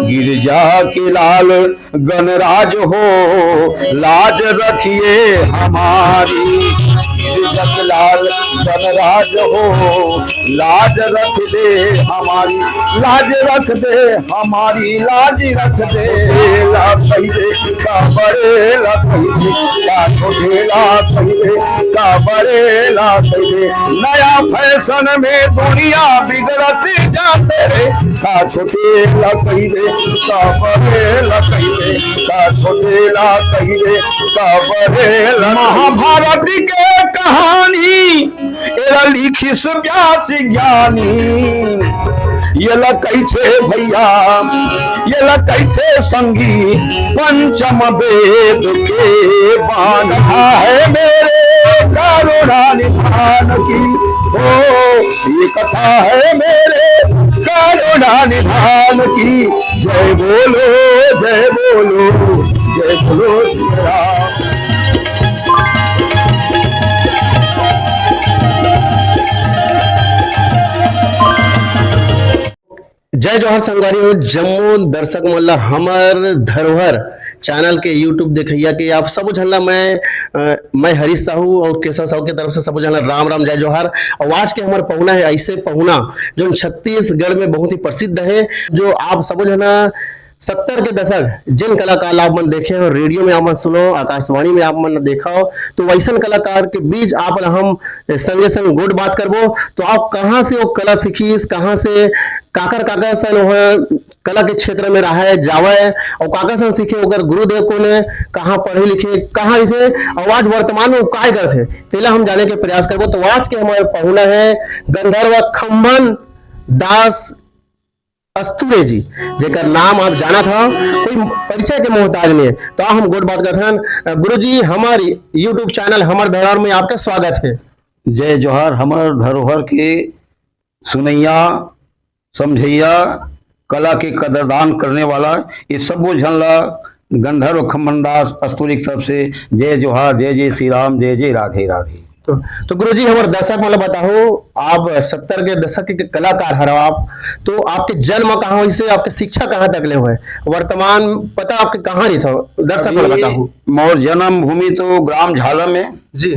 गिरजा के लाल गणराज हो, लाज रखिए हमारी। गिरजा के लाल गणराज हो, लाज रख दे हमारी, लाज रख दे हमारी, लाज रख दे। ला पहले का बड़े, ला पहले का छोटे, ला पहले का बड़े, ला पहले। नया फैशन में दुनिया बिगड़ती जाते रे, का छोटे ला पहले का बड़े, ला पहले का छोटे, ला पहले का बड़े। महाभारत के कहानी एरा लिखी व्यास ज्ञानी, ये कैथे भैया, ये कैथे संगी पंचम वेद के बांधा है मेरे करुणा निधान की। ओ ये कथा है मेरे करुणा निधान की। जय बोलो, जय बोलो, जय बोलो श्री राम। जय जोहर संगवारी जम्मू दर्शक मोल्ला हमर धरोहर चैनल के यूट्यूब देखिया कि आप सब झनला मैं हरीश साहू और केशव साहू की तरफ से सब झनला राम राम जय जोहर। और आज के हमारे पहुना है ऐसे पहुना जो छत्तीसगढ़ में बहुत ही प्रसिद्ध है, जो आप सब झना 70 के दशक जिन कलाकार आप मन देखे हो, रेडियो में आप मन सुनो, आकाशवाणी में आप मन देखा हो, तो वैसन कलाकार के बीच आप हम संगे संग गुड बात करबो। तो आप कहाँ से वो कला सीखीस, कहाँ से काकर काकर सन वह कला के क्षेत्र में रहा है जावे, और काकर सन सीखे होकर गुरुदेव को ने कहाँ पढ़े लिखे, कहाँ इसे आवाज वर्तमान में काय करते तेला हम जाने के प्रयास करबो। तो आज के हमारे पहुना है गंधर्व खम्भन दास अस्तुरे जी, जेकर नाम आप जाना था कोई परिचय के मोहताज में। तो हम गुड बात करते हैं। गुरु जी हमारी यूट्यूब चैनल हमर धरोहर में आपका स्वागत है। जय जोहर। हमर धरोहर के सुनैया समझैया कला के कदरदान करने वाला ये सब वो झनला गंधर्व खम्भन दास अस्तुरी की तरफ से जय जोहर, जय जय श्री राम, जय जय राधे राधे। तो गुरुजी हमारे दर्शक मतलब बताओ, आप 70 के दशक के कलाकार हर आप, तो आपके जन्म कहाँ हुई से आपके शिक्षा कहाँ तक ले हुए, वर्तमान पता आपके कहाँ रही था, दर्शक मतलब बताओ। मोर जन्म भूमि तो ग्राम झालम में जी,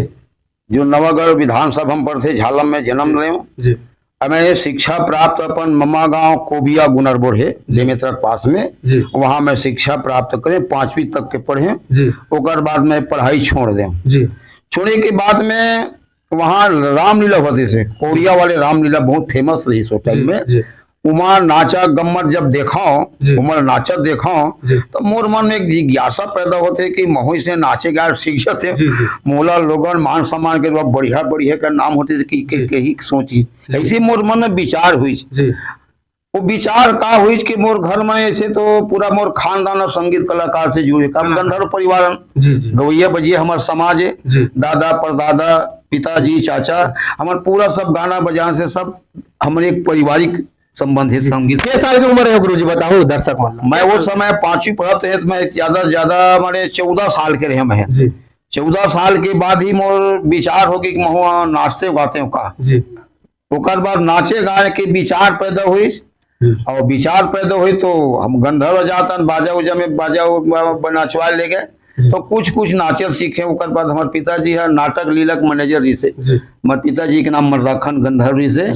जो नवागढ़ विधानसभा हम पर थे, झालम में जन्म ले जी। मैं शिक्षा प्राप्त अपन मम्मा गांव कोबिया गुनरबोर है जेमेत्र पास में, वहां मैं शिक्षा प्राप्त करें 5वीं तक के पढ़े। ओकर बाद मैं पढ़ाई छोड़ दें। छोड़ने के बाद में वहाँ रामलीला होती से, कोरिया वाले रामलीला बहुत फेमस रही सो टाइम में। उमा नाचा गम्मत जब देखा, उमर नाचा देखा, तो मोर मन में एक जिज्ञासा पैदा होते कि महू से नाचे गाय सीख जाते। मोला लोगन मान सम्मान के बढ़िया बढ़िया का नाम होते कि सोची, ऐसी मोर मन में विचार हुई। वो विचार का हुई कि मोर घर में ऐसे तो पूरा मोर खानदान और संगीत कलाकार से जुड़े, गंधर्व परिवार गवैया बजिए हमारे समाज है, दादा परदादा पिताजी चाचा हमारे पूरा सब गाना बजान से सब हमारे एक पारिवारिक संबंधित संगीत। कितने साल की उम्र है गुरुजी बताओ दर्शक मान। मैं वो समय 5वीं पढ़ते हैं तो मैं ज्यादा से ज्यादा हमारे 14 साल के रहे मैं। 14 साल के बाद ही मोर विचार हो कि मैं नाचते गाते हूँ का। ओकर बाद नाचे गाने के विचार पैदा हुई, और विचार पैदा हुई तो हम गंधर्व जाता बाजा उजा में बाजा नचवा ले गए, तो कुछ कुछ नाचर सीखे। ओकर बाद हमारे पिताजी है नाटक लीलक मैनेजर रही से, हमारे पिताजी के नाम मर्राखन गंधर्व रही से,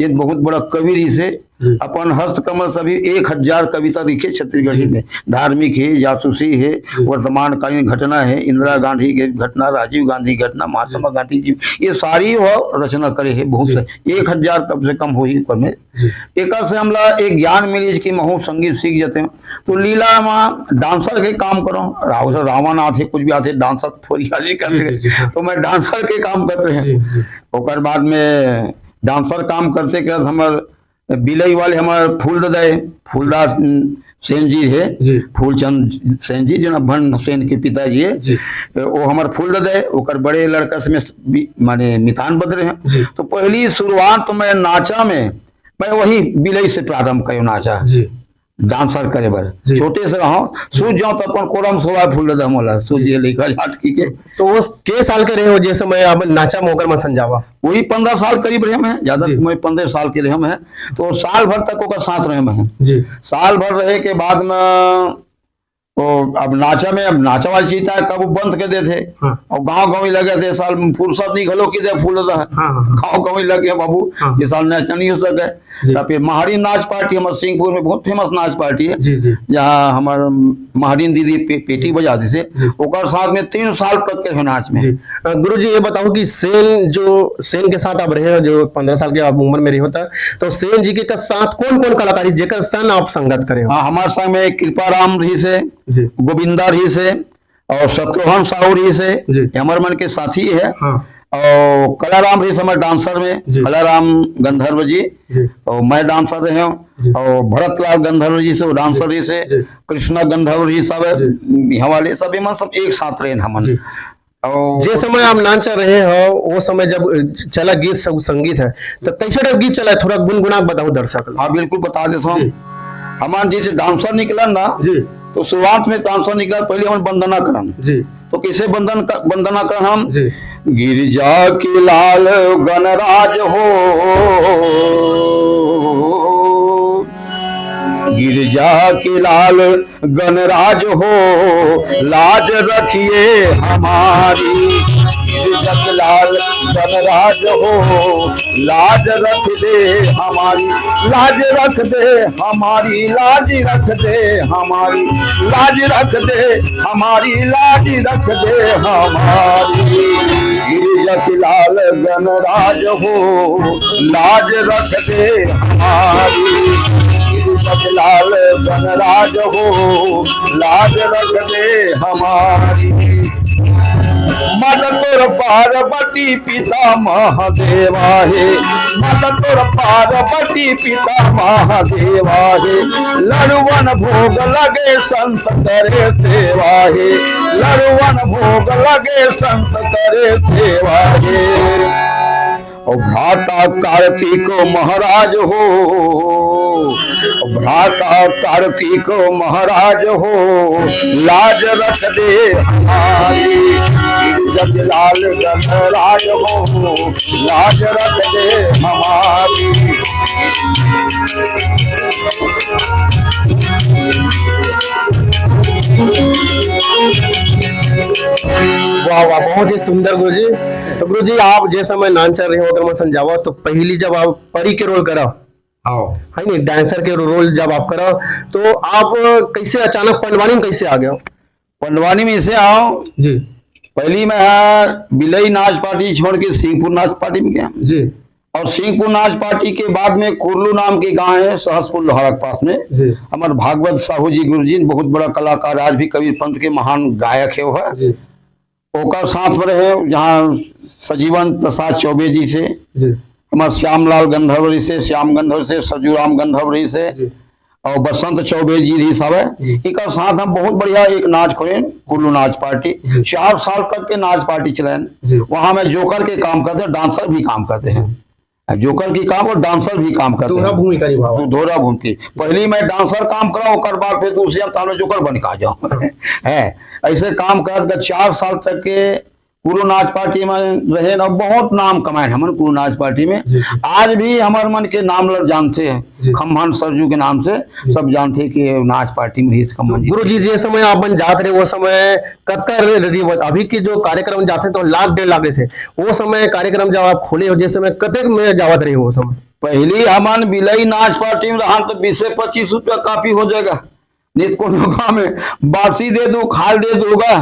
ये बहुत बड़ा कवि रही से। अपन हस्तकमल सभी 1000 कविता लिखे छत्तीसगढ़ी में, धार्मिक है, जासूसी है, वर्तमान कालीन घटना है, इंदिरा गांधी की घटना, राजीव गांधी घटना, महात्मा गांधी जी, ये सारी वो रचना करे है बहुत से 1000 कम से कम हो ही में। एक से हमला एक ज्ञान मिली कि महू संगीत सीख जाते हैं, तो लीला में डांसर के काम करो, रावण आते कुछ भी आते डांसर थोड़ी करते, तो मैं डांसर के काम करते हैं। ओकर बाद में डांसर काम करते करते हमारे बिलई वाले हमारे फूलदास सेन जी है, फूलचंद सेन जी जो भन सेन के पिताजी है, वो हमारे फूल दे। ओकर बड़े लड़का से माने मितान बदरे हैं। तो पहली शुरुआत तो मैं नाचा में मैं वही बिलई से प्रारंभ करूँ नाचा। डांसर करे बर जी। छोटे से रहो सूझ जाओ तो अपन कोरम सोवा फूल दे मोला सूझिए लिखा झाटकी के तो वो के साल के रहे हो जैसे मैं अब नाचा मोकर में संजावा? वही 15 साल करीब रहे हैं, ज्यादा जी। मैं 15 साल के रहे हैं। तो साल भर तक ओकर साथ रहे हैं। जी साल भर रहे के बाद में तो अब नाचा में अब नाचा वाली चीज था कब बंद कर देते हाँ। और गांव गाँव ही लगे थे साल फुर्सत नहीं घलो की दे फूल हाँ, हाँ। गाँव गाँव ही लगे बाबू हाँ। ये साल नाचा नहीं हो सके। जी। तो फिर महारीन नाच पार्टी हमारे सिंहपुर में बहुत फेमस नाच पार्टी है जी जी जहाँ हमारे महारीन दीदी पेटी बजाती से ओकर साथ में 3 साल तक के नाच में। जी गुरु जी ये बताओ कि सेन के साथ आप रहे हो जो 15 साल के आप उम्र में रहे होता तो सेन जी के साथ कौन कौन कलाकारी जेकर सन आप संगत करे हो? हाँ हमारे संग में कृपाराम रही से जी गोविंदा रही से और शत्रुघ्न साहू रही से जी। हमारे मन के साथी है। हाँ और कलाराम रही से हमारे डांसर में जी। कलाराम गंधर्व जी जी और मैं डांसर रहे जी। हूँ और भरतलाल गंधर्व जी से वो डांसर रही से जी। कृष्णा गंधर्व जी सब हमारे सब एमन सब एक साथ रहे हमन। जी। और जे समय आप नाच रहे हो वो समय जब चला गीत सब संगीत है तो कैसे टाइप गीत चला है थोड़ा गुनगुना बताओ दर्शक लोग। हाँ बिल्कुल बता देता हूँ। जी। हमारे जैसे डांसर निकला ना जी तो शुरुआत में डांसर निकला पहले हम वंदना करन। जी तो किसे वंदना करन हम जी गिरजा के लाल गणराज हो गिरजा के लाल गणराज हो लाज रखिए हमारी गिरजा के लाल गणराज हो लाज रख दे हमारी लाज रख दे हमारी लाज रख दे हमारी लाज रख दे हमारी लाज रख दे हमारी गिरजा के लाल गणराज हो लाज रख दे हमारी लाल गणराज हो लाज रख दे हमारी मत तोर पार्वती पिता महादेवा है मत तोर पार्वती पिता महादेवा है लड़वन भोग लगे संत करे सेवा है लड़वन भोग लगे संत करे सेवा है और भ्राता कार्तिक महाराज हो भ्राता कार्तिक महाराज हो लाज रख दे हमारी जग लाल गणराज हो लाज रख दे हमारी। वाह वाह बहुत ही सुंदर गुरु जी। तो गुरु जी आप जैसे समय नाच रहे हो अगर मैं समझावा तो पहली जब आप परी के रोल करा है नहीं डांसर के रोल जब आप करो तो आप कैसे अचानक पंडवानी में कैसे आ गए? पंडवानी में इसे आओ जी पहली मैं बिलई नाच पार्टी छोड़ के सिंहपुर नाच पार्टी में गया जी और सिंहपुर नाच पार्टी के बाद में कुरलू नाम के गांव है सहसपुर लोहारा के पास में जी हमारे भागवत साहू जी गुरु जी बहुत बड़ा कलाकार आज भी कबीर पंथ के महान गायक है वो है जी ओकर साथ में रहे जहाँ सजीवन प्रसाद चौबे जी से जी हमारे श्यामलाल गंधर्व से श्याम गंधर्व से सजूराम गंधर्व से जी और बसंत चौबे जी भी सब है एक साथ हम बहुत बढ़िया एक नाच खोले कुल्लू नाच पार्टी 4 साल तक के नाच पार्टी चलाए वहां में जोकर के काम करते हैं डांसर भी काम करते हैं जोकर की काम और डांसर भी काम करते हैं भूमिका निभाओ दोहरा भूमिका पहली मैं डांसर काम कराऊं ओकर बाद फिर दूसरी हम जोकर बन के आ जाऊं है ऐसे काम कर 4 साल तक के कुल्लू नाच पार्टी में रहे ना बहुत नाम कमाए हमन कुल्लू नाच पार्टी में आज भी हमारे मन के नाम लग जानते हैं खम्मन सरजू के नाम से सब जानते हैं कि नाच पार्टी में ही खम्मन जी। गुरु जी जिस समय आप जाते रहे वो समय कतका अभी के जो कार्यक्रम जाते तो 1.5 लाख थे वो समय कार्यक्रम जब आप खोले हो जिस समय कतक में जावत रहे वो समय? पहली हमान बिलई नाच पार्टी में रहा तो 20 से 25 रुपया काफी हो जाएगा नित को में बासी दे दो खाल दे दूंगा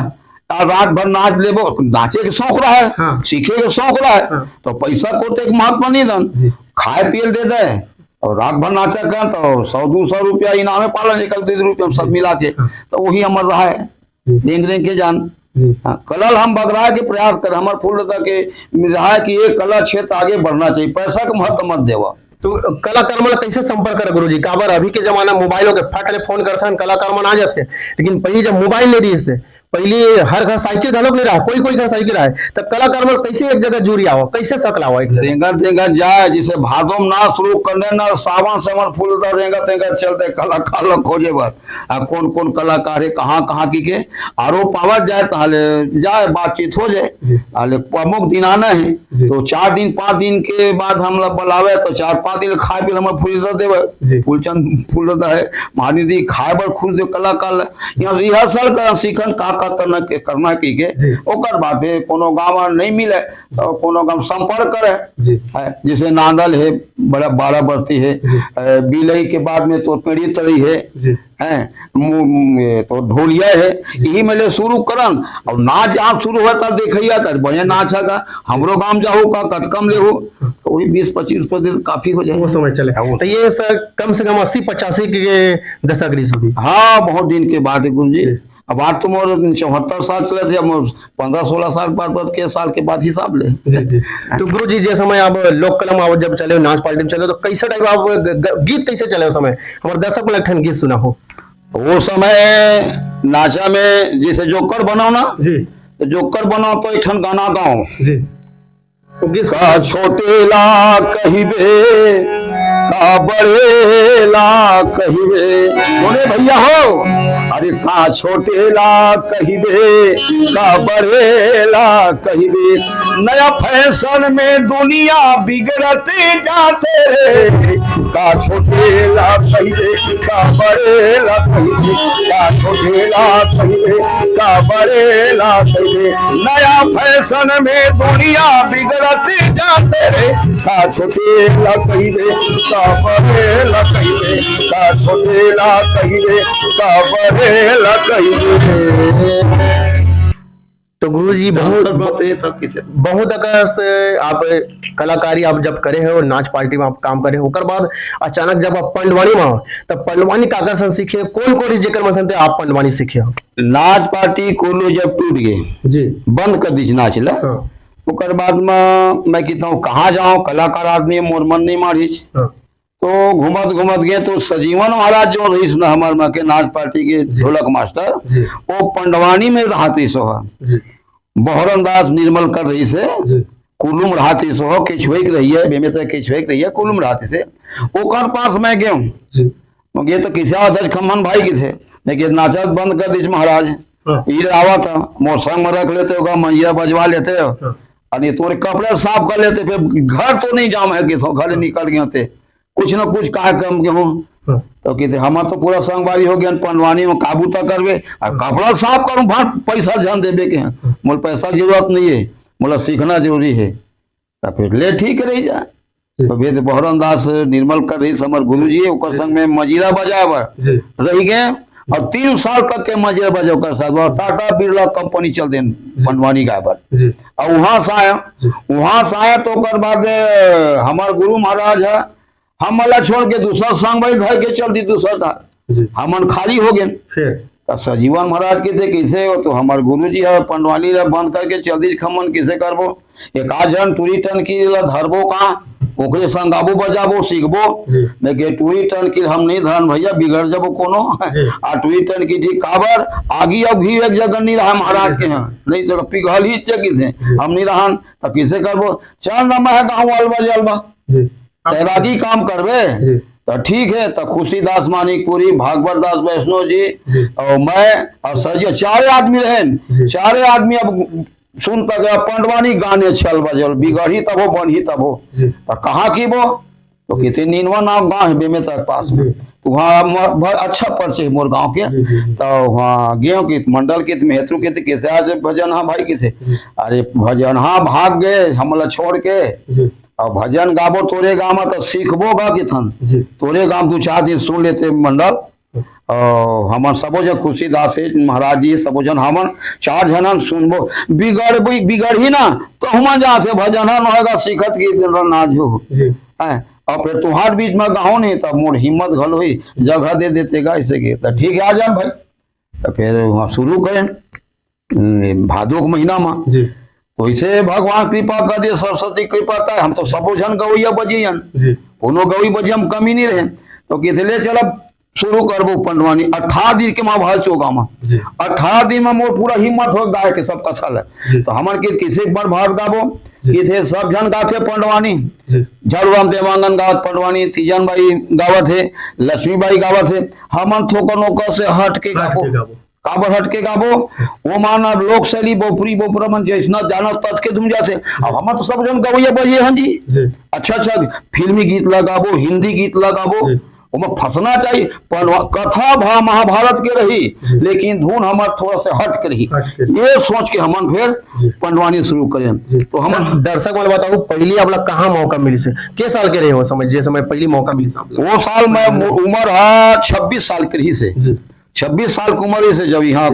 रात भर नाच ले नाचे के शौक रहा है हाँ। सीखे के शौक रहा है तो पैसा को तो एक महत्व नहीं दन खाए पिए दे दे और रात भर नाचा कर तो 100-200 रुपया इनाम में पालन एक 2 रुपया सब मिला के तो वही हमार रहा है रेंग रेंग के जान। कलल हम बगरा के प्रयास कर हमारे फूल के रहा है कि ये कला क्षेत्र आगे बढ़ना चाहिए पैसा का महत्व मत देवा। तो कलाकार मन कैसे संपर्क करे गुरु जी काबर अभी के जमाना मोबाइल के फट ले फोन करते कलाकार मन आ जाते लेकिन पहले जब मोबाइल नहीं रही से पहले हर घर साइकिल घलोक नहीं रहा, कोई घर साइकिल रहा है तो कलाकार मन कैसे एक जगह जुड़ी आओ, कैसे सकला हो एक जगह? रेंगत रेंगत जाए, जिसे भादों में ना शुरू करने ना सावन से मन फूल रेंगत रेंगत चलते कलाकार खोजे बर आ कौन कौन कलाकार है कहाँ की के आरो पावत जाए ताले जाए बातचीत हो जाए। आले प्रमुख दिन आना है तो 4 दिन 5 दिन के बाद हम लोग बुलावे तो 4-5 दिन खाए पी हम फूल देवे, फूलचंद फूल रहता है महानिधि खाए बर खुश दे कलाकार यहाँ रिहर्सल कर सीखन का करना के ओकर बाद फिर कोनो गाँव नहीं मिले तो कोनो गाँव संपर्क करे है, जैसे नांदल है बड़ा बाड़ा बरती है, बिलई के बाद में तो पेड़ी तड़ी है तो ढोलिया है, यही मेले शुरू करन और नाच जहाँ शुरू हुआ तब देखिए तब बढ़िया नाच है हमरो गाँव जाओ का कटकम ले हो तो वही 20-25% काफी हो जाए वो समय चले। तो ये सर कम से कम 80-85 के दशक रही सभी। हाँ बहुत दिन के बाद है गुरु जी, अब आज तो मोर 74 साल चले थे, 15-16 साल साल के बाद हिसाब ले। तो गुरु जी जैसे समय आप लोक कलम आप जब चले नाच पार्टी में चले तो कैसे टाइप आप गीत कैसे चले उस समय, हमारे दर्शक में एक गीत सुना हो? वो समय नाचा में जैसे जोकर बनाओ ना जी, तो जोकर बनाओ तो एक गाना गाओ जी, का छोटे ला कहिबे का बड़े ला कहिबे, बोले भैया हो अरे का छोटे ला कहिबे का बड़े ला कहिबे, नया फैशन में दुनिया बिगड़ते जाते रे, का छोटे ला कहिबे का बड़े ला कहिबे, का छोटे ला कहिबे का बड़े ला कहिबे, नया फैशन में दुनिया बिगड़ते जाते रे, का छोटे ला कहिबे का बड़े ला कहिबे, का छोटे ला कहिबे का बड़े ला कहिबे। तो गुरु जी बहुत अगर आप कलाकारी आप जब करे हो नाच पार्टी में आप काम करे हो, बाद अचानक जब आप पंडवानी में हो तब पंडवानी का आकर्षण सीखे कौन जेकर मन से आप पंडवानी सीखे हो? नाच पार्टी कोलो जब टूट गए जी बंद कर दी नाच ला, ओकर बाद में मैं कहता हूँ कहाँ जाऊँ, कलाकार आदमी मोर मन नहीं मारिच तो घूमत गए तो सजीवन महाराज जो रही सुना हमारे माँ के नाच पार्टी के ढोलक मास्टर वो पंडवानी में रहती सो बहरन दास निर्मल कर रही से कुलुम रहती सो केछुएक रही है बेमे तक केछुएक रही है कुलुम रहती से ओकर पास मैं गए तो किसी अध्यक्ष खम्मन भाई की थे लेकिन नाचत बंद कर दी महाराज ये आवा था मोर संग में रख लेते होगा मैया बजवा लेते हो अरे तोरे कपड़े साफ कर लेते फिर घर तो नहीं जाम है कि घर निकल गए थे कुछ न कुछ कार्यक्रम के हूँ तो कहते हमारा तो पूरा संगवारी हो गया पंडवानी में काबू तक करवे और कपड़ा साफ करूँ भाग पैसा ध्यान देवे के हैं मोल पैसा की जरूरत नहीं है मतलब सीखना जरूरी है तो फिर ले ठीक रही जाए तो वेद बहरन दास निर्मल कर रही समर गुरु जी संग में मजीरा बजाए रह गए और 3 साल तक के मजीरा बजाओ कर साथ टाटा बिरला कंपनी चल दे पंडवानी गाय पर और वहां से आया तो बाद हमारे गुरु महाराज है हम मला छोड़ के दूसरा संग भाई घर के चल दी दूसरा था हमन खाली हो गए तब सजीवन महाराज के थे कैसे हो तो हमारे गुरु जी है पंडवानी बंद करके चल दी खमन कैसे करबो एक आध जन टूरी टन की धरबो कहाँ ओकरे संग गाबो बजाबो सीखबो लेकिन टूरी टन की हम नहीं धरन भैया बिगड़ जबो कोनो आ टूरी टन की ठीक काबर आगी अब भी एक जगह नहीं रहा महाराज के यहाँ नहीं जगह पिघल ही चकी थे हम नहीं रहन तब कैसे करबो चल ना मैं गाँव अलबा जलबा तैराकी काम करवे तो ठीक है तो खुशीदास मानिकपुरी भागवत दास वैष्णव जी और मैं और सर जी 4 आदमी रहे 4 आदमी अब सुन तक पंडवानी गाने चल बजल बिगड़ी तब हो बन ही तब हो तो कहाँ की वो तो कितने नीनवा नाम गाँव है बेमे तक पास में तो वहाँ अच्छा परिचय मोर गाँव के तो वहाँ गेहूँ की मंडल के मेहतरू के कैसे आज भजन हाँ भाई कैसे अरे भजन हाँ भाग गए हमला छोड़ के और भजन गाबो तोरे गाँव में तो सीखबो गा कि थन तोरे गाँव 2-4 दिन सुन लेते मंडल और हमन सबो जन खुशीदास महाराज जी सबो जन हमन 4 जनन सुनबो बिगड़ ही ना तो हम जाते भजन न होगा सीखत की दिन नाज हो और फिर तुम्हार बीच में गाँव नहीं तब मोर हिम्मत घल हुई जगह दे देते गा ऐसे के तो ठीक है आ जाए भाई तो फिर वहाँ शुरू करें भादो के महीना में तो इसे भगवान कृपा कर दिए सरस्वती कृपा का हम तो सबो जन गवैया बजियन कोनो गवई बजी हम कमी नहीं रहे तो किसे ले चल शुरू करबो पंडवानी 18 दिन के महाभारत चोगा में 18 दिन में मोर पूरा हिम्मत हो गाय के सब कथा है तो हमन के किसी बार भाग गाबो कि थे सब जन गाथे पंडवानी झाड़ूराम देवांगन गावत पंडवानी तीजन भाई गावत है लक्ष्मी बाई गावत है हमन थोकर नोकर से हट के गाबो काबर हट के गाबो वो माना लोक शैली बोपरी बोपरा मन जैसना जाना तत के तुम जाते अब हम तो सब जन गवैया बजिए हन जी अच्छा फिल्मी गीत लगाबो हिंदी गीत लगाबो उमा फंसना चाहिए कथा भा महाभारत के रही लेकिन धुन हमार थोड़ा सा हट के रही ये सोच के हमन फिर पंडवानी शुरू करें तो हम दर्शक वाले बताओ पहली आप लोग कहाँ मौका मिली से के साल के रहे हो समय जे समय पहली मौका मिली वो साल में उम्र है 26 साल के रही से 26 साल की उम्र से जब यहाँ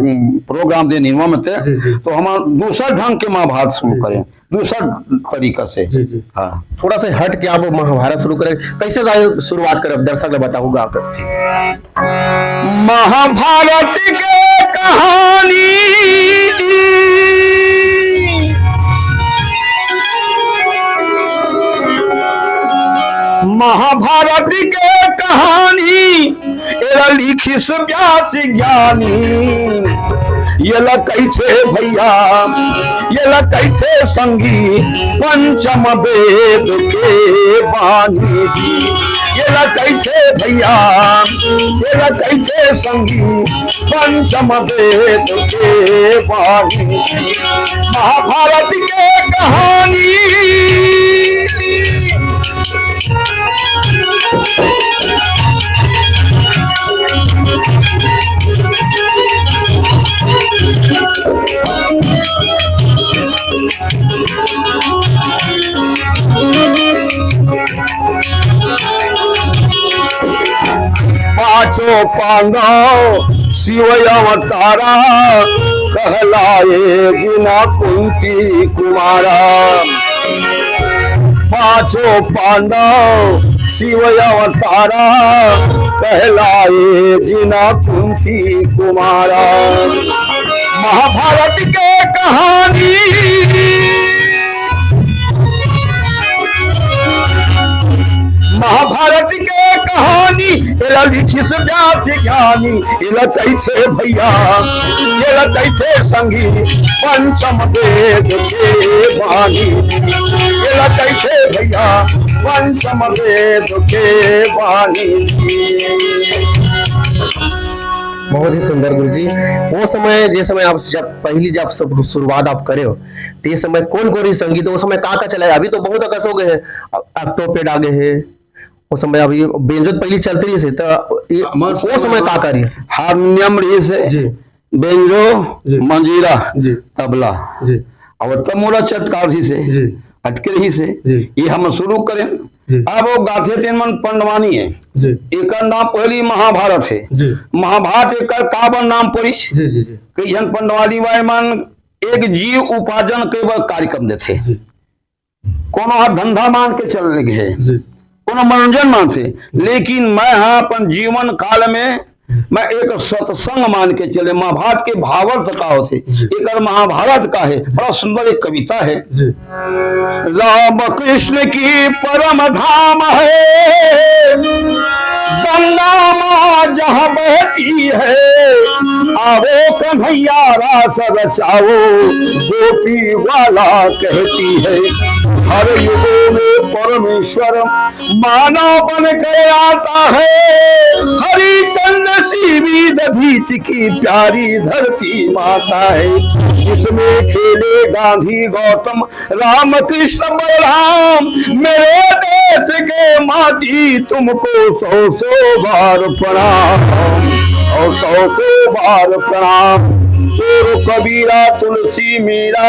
प्रोग्राम दे निर्मा में थे तो हम दूसरा ढंग के महाभारत शुरू करें दूसरा तरीका से हाँ थोड़ा सा हट के आप महाभारत शुरू करें कैसे शुरुआत करें दर्शक बताऊंगा आप महाभारत के कहानी महाभारत के कहानी एरा लिखी व्यास ज्ञानी ये कैथे भैया ये कैथे संगी पंचम वेद के बानी ये कैथे भैया ये कैथे संगी पंचम वेद के बानी महाभारत के कहानी पांचों पांडव शिव अवतारा कहलाए बिना कुंती कुमारा पांचों पांडव शिव अवतारा कहलाए बिना कुंती कुमारा महाभारत के कहानी महाभारत के कहानी एला लिखी से व्यास ज्ञानी एला कैथे भैया एला कैथे संगी पंचम वेद के बानी एला कैथे भैया पंचम वेद के बानी। बहुत ही सुंदर गुरुजी वो समय जे समय आप जब पहली जब सब शुरुआत आप करे हो ते समय कौन कौन संगीत वो समय का चला है अभी तो बहुत आकर्ष हो गए हैं ऑक्टोपेड आ गए हैं वो समय अभी बेंजो पहली चलती रही से तो वो समय का करी हारमोनियम रही से बेंजो मंजीरा तबला और तमोरा चटकार रही से अटके रही से ये हम शुरू करें अब वो गाथे तेन मन पंडवानी है एक नाम पहली महाभारत है महाभारत एक काबर नाम पड़ी कईन पंडवानी वाय मन एक जीव उपार्जन के कार्यक्रम देते कोनो धंधा मान के चल लगे है कोनो मनोरंजन मान से लेकिन मैं हाँ अपन जीवन काल में मैं एक सत्संग मान के चले महाभारत के भावार्थ का होते एक महाभारत का है बड़ा सुंदर एक कविता है राम कृष्ण की परम धाम है गंगा माँ जहाँ बहती है आवो कन्हैया रास रचाओ गोपी वाला कहती है हर युगों में परमेश्वर मानव बन के आता है हरिचंद्र सीवी दधीच की प्यारी धरती माता है इसमें खेले गांधी गौतम राम कृष्ण बलराम मेरे देश के माटी तुमको सौ सौ बार प्रणाम और सौ सौ बार प्रणाम शेर कबीरा तुलसी मीरा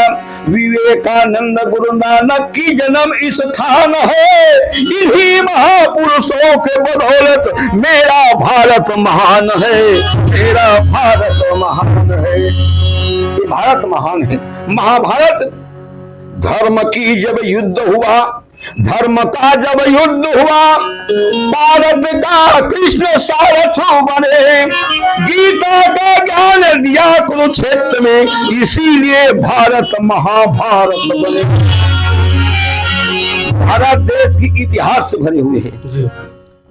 विवेकानंद गुरु नानक की जन्म इस स्थान है इन्हीं महापुरुषों के बदौलत मेरा भारत महान है मेरा भारत महान है ये भारत महान है। महाभारत धर्म की जब युद्ध हुआ धर्म का जब युद्ध हुआ भारत का कृष्ण सारथ बने गीता का ज्ञान दिया कुरुक्षेत्र में इसीलिए भारत महाभारत बने। भारत देश की इतिहास से भरे हुए हैं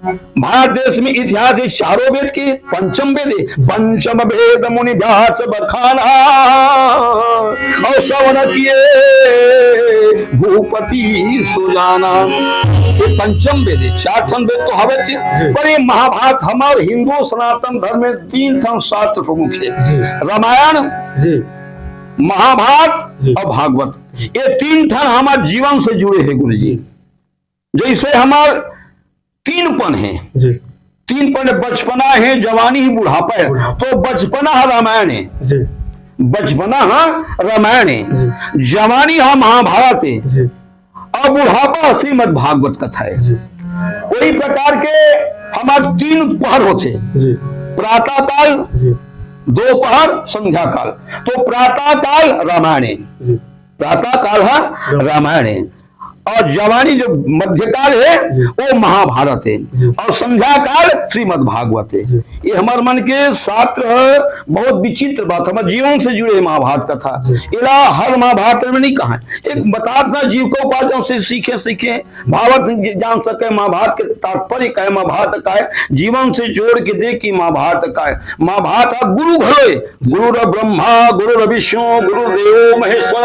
भारत देश में इतिहास है चारों वेद के, पंचम वेद है, पंचम वेद मुनि व्यास बखाना और श्रवण किए भूपति सुजाना। ये पंचम वेद है, चार ठन वेद तो हवे थे, पर ये महाभारत हमारे हिंदू सनातन धर्म में तीन ठन शास्त्र प्रमुख है, रामायण, महाभारत और भागवत। ये तीन ठन हमारे जीवन से जुड़े हैं गुरु जी। जैसे हमारे तीन पन है, तीन पन, बचपना है, जवानी ही, बुढ़ापा है। तो बचपना रामायण है, बचपना रामायण है, जवानी महाभारत है और बुढ़ापा श्रीमद् भागवत कथा है। वही प्रकार के हमारे तीन पहर होते, प्रातः काल, दोपहर, संध्या काल। तो प्रातः काल रामायण है, प्रातः काल है रामायण है, और जवानी जो मध्यकाल है वो महाभारत है, और संध्या काल श्रीमद् भागवत है। ये हमारे मन के शास्त्र बहुत विचित्र बात, हमारे जीवन से जुड़े महाभारत कथा। इला हर महाभारत में नहीं कहा, एक बता अपना जीव को उपायों से सीखे भागवत जान सके, महाभारत के तात्पर्य का है, महाभारत का है, जीवन से जोड़ के देख कि महाभारत का है। महाभारत गुरु घरोए, गुरु ब्रह्मा, गुरु विष्णु, गुरुदेव महेश्वर,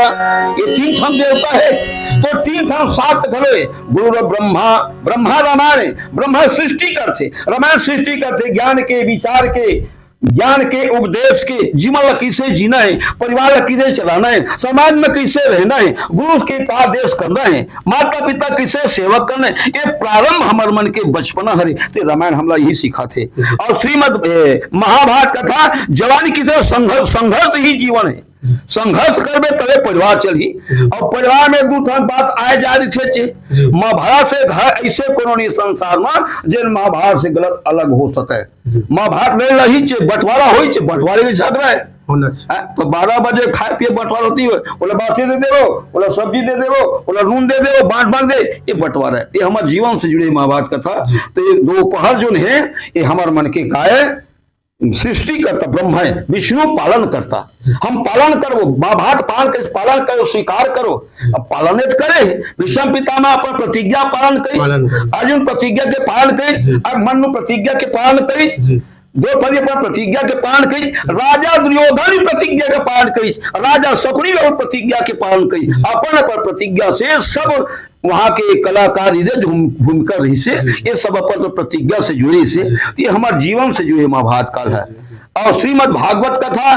ये तीन ठन देवता है। तो तीन ठन सात घरोए, गुरु ब्रह्मा, ब्रह्मा रामायण, ब्रह्मा सृष्टि करते, रामायण सृष्टि करते, ज्ञान के, विचार के, ज्ञान के, उपदेश के, जीवन किसे जीना है, परिवार किसे चलाना है, समाज में किसे रहना है, गुरु के का आदेश करना है, माता पिता किसे सेवक करना है। ये प्रारंभ हमारे मन के बचपना हरे, तो रामायण हमला यही सीखा थे। और श्रीमद् महाभारत कथा जवानी किसे संघर्ष ही जीवन है, संघर्ष करबे तबे परिवार चली। और परिवार में दू ठन बात आए जा रही थे, महाभारत से घर ऐसे कोनो नहीं संसार में जिन महाभारत से गलत अलग हो सके। महाभारत ले रही छे, बंटवारा होई छे, बंटवारे के झगड़ा है। तो 12 बजे खाए पिए बंटवारा होती है, बोला बातें दे देवो, बोला सब्जी दे देवो, बोला नून दे देवो, बांट दे, ये बंटवारा है। ये हमारे जीवन से जुड़े महाभारत कथा। तो ये दोपहर जो है ये हमारे मन के काय सृष्टि करता ब्रह्म है, विष्णु पालन करता, हम पालन करो, महाभारत पालन करो, स्वीकार करो। अब पालन करे, विषम पिता में अपन प्रतिज्ञा पालन करी, अर्जुन प्रतिज्ञा के पालन करी, और मनु प्रतिज्ञा के पालन करी, द्रौपदी पर प्रतिज्ञा के पालन करी, राजा दुर्योधन प्रतिज्ञा के पालन करी, राजा शकुनी प्रतिज्ञा के पालन करी, अपन पर प्रतिज्ञा से सब वहां के कलाकार जो भूमिका रही से ये सब अपन प्रतिज्ञा से जुड़ी से, ये हमारे जीवन से जुड़े महाभारत काल है। और श्रीमद् भागवत कथा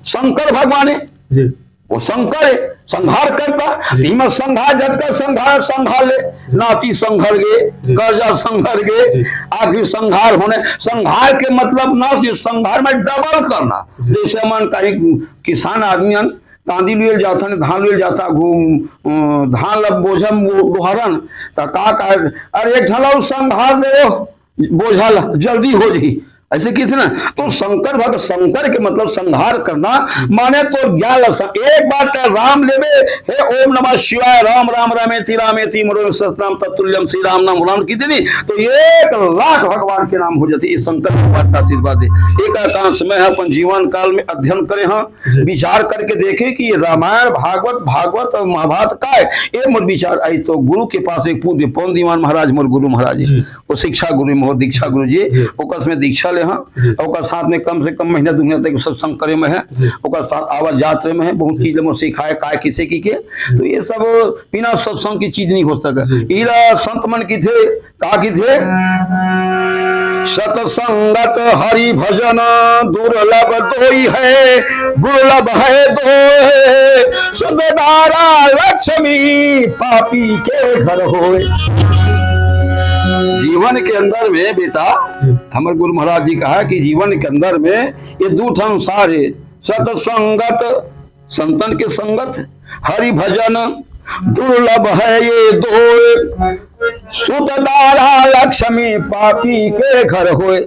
शंकर भगवान है, वो शंकर है, संहार करता, धीमा संहार जतका संहार ले, नाती संघर गे, कर्जा संघर गे, आखिर संहार होने, संहार के मतलब ना संहार में डबल करना। जैसे मन कहीं किसान आदमी कांदी लिए जाता ने धान लिए जाता, धान लब बोझम दोहरन तो का अरे एक ढलाऊ संहार दे बोझा जल्दी हो जी, ऐसे किसी ना। तो शंकर के मतलब संहार करना माने तो ज्ञान। एक बार राम लेवे हे ओम नमः शिवाय, राम राम रामेति रामेति मरो सतनाम तत्तुल्यम, श्री राम नाम राम की देनी तो 1,00,000 भगवान के नाम हो जाते। शंकर भगवान का आशीर्वाद है। एक आकांश में अपन जीवन काल में अध्ययन करे, विचार करके देखे कि रामायण भागवत और महाभारत का है। ये मोर विचार आई तो गुरु के पास एक पूज्य पवन दीवान महाराज मोर गुरु महाराज वो शिक्षा गुरु मोर दीक्षा गुरु जी, ओकर में दीक्षा और साथ में कम से कम महीना 2 महीना तक सत्संग करे में है, और साथ आवाज यात्रा में है, बहुत चीज में सिखाए काय किसे की के। तो ये सब बिना सत्संग की चीज नहीं हो सका। इला संत मन की थे का की थे, सतसंगत हरि भजन दुर्लभ दोई है, दुर्लभ है दो सुबेदारा लक्ष्मी पापी के घर होए। जीवन के अंदर में बेटा हमारे गुरु महाराज जी कहा कि जीवन के अंदर में ये 2 ठन सार है, सतसंगत संतन के संगत, हरि भजन दुर्लभ है ये दो सुतदारा लक्ष्मी पापी के घर होए।